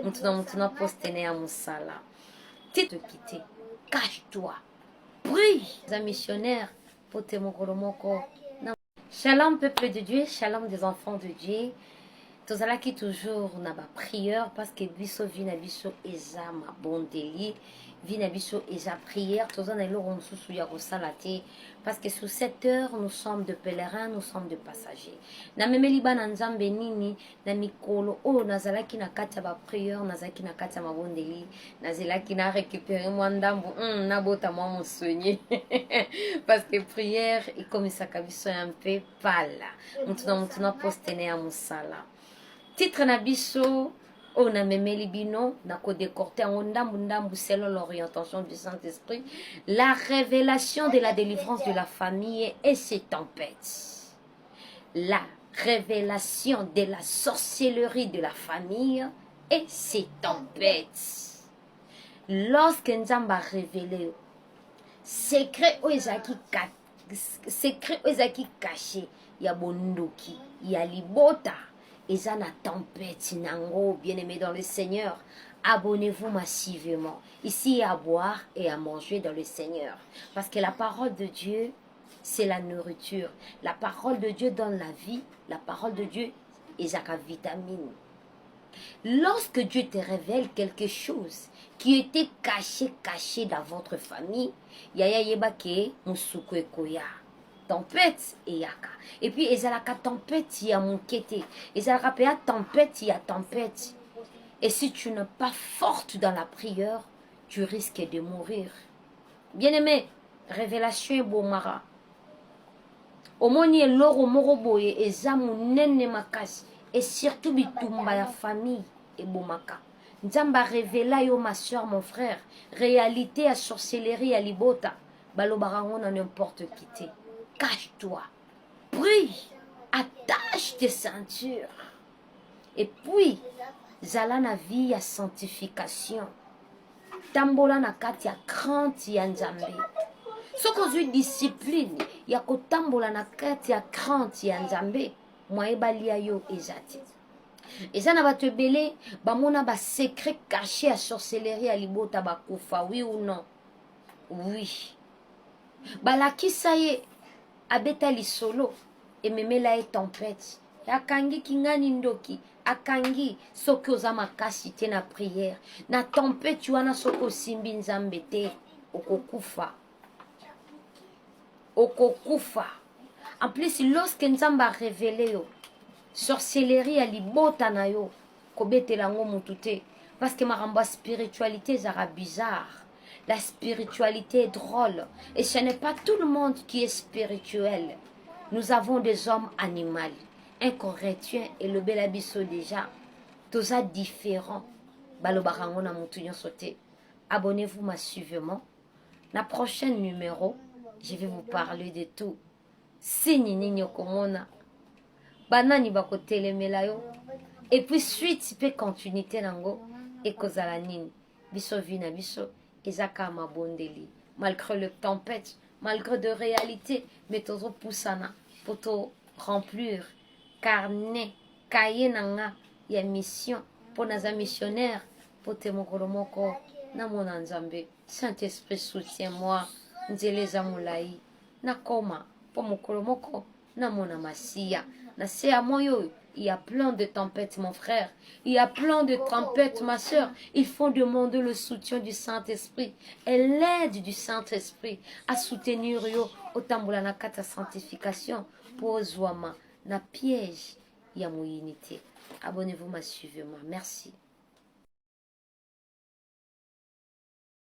Maintenant, postene à Moussala. Te quitter. Cache-toi. Prie. Les missionnaires. Pote mokolomoko. Shalom, peuple de Dieu. Shalom des enfants de Dieu. Tozalaki toujours na ba prière parce que biso vina biso eza ma bondeli vina biso eza prière tozana eloko mosusu ya kosala te parce que sous cette heure nous sommes de pèlerins, nous sommes de passagers. Na memeli bana nzambe nini na mikolo oyo nazalaki na kati ya ba prière, nazalaki na kati ya mabondeli, nazalaki na récupérer mwa ndambu na bota mwa mosonye parce que prière ekomisaka biso un peu pala mutu na postene ya mosala. Titre na biso on a memeli bino na ko décorter en ndambu selon l'orientation du Saint-Esprit, la révélation de la délivrance de la famille et ses tempêtes. La révélation de la sorcellerie de la famille et ses tempêtes. Lorsque Nzamba a révélé secret ezaki caché, ya bondoki, ya libota. Eza na tempête nango, bien-aimés dans le Seigneur, abonnez-vous massivement. Ici à boire et à manger dans le Seigneur. Parce que la parole de Dieu, c'est la nourriture. La parole de Dieu donne la vie. La parole de Dieu est la vitamine. Lorsque Dieu te révèle quelque chose qui était caché dans votre famille, yaya yebake musuko ekoya. Tempête et yaka. Et puis ezalaka tempête ya monkete. Ezalaka pe tempête ya tempête. Et si tu n'es pas forte dans la prière, tu risques de mourir. Bien-aimé, révélation bomara. Omoni eloro moroboye ezamu nene makasi et surtout bitumba ya famille et bomaka. Nzamba révéla yo ma soeur, mon frère, réalité à sorcellerie à libota. Balobarango na n'importe qui te. Cache-toi, prie, attache tes ceintures. Et puis, zala na vie ya sanctification. Tambola na kati ya crainte ya Nzambe. Soko zui discipline ya kotambola na kati ya crainte ya Nzambe, moyebali ya yo ezati. Eza na bato ebele bamona ba secret caché à sorcellerie ya libota bakufa, oui ou non? Oui. Balakisa ye abeta lisolo ememela e tempête akangi kingani ndoki akangi soki oza makasi te na prière na tempête wana soki osimbi Nzambe te okokufa. En plus lorsque Nzambe a révélé yo sorcellerie ya libota na yo kobetela ngo mutu te parce que maramba spiritualité ezara bizarre. La spiritualité est drôle. Et ce n'est pas tout le monde qui est spirituel. Nous avons des hommes animaux. Un chrétien et le belabiso déjà. Tous ça différents. Abonnez-vous massivement. La prochaine numéro, je vais vous parler de tout. Signe ninyo komona. Banani bako telemelayo. Et puis suite, peut continuer nango. Et kozala nini. Biso vina biso. Ezaka mabondeli, malgré le tempête, malgré de réalité, mais toujours poussana pour te remplir carnet, cahier nanga, ya mission pour naza missionnaire, pour te mokolomoko na mona Nzambe. Saint-Esprit soutiens-moi, nzeleza mulai, na koma pour mokolomoko na mona masia, na se à moyo. Il y a plein de tempêtes, mon frère. Il y a plein de tempêtes, ma soeur. Il faut demander le soutien du Saint-Esprit et l'aide du Saint-Esprit à soutenir yo au tamboula na kata sanctification pour zouama na piège ya unité. Abonnez-vous massivement. Merci.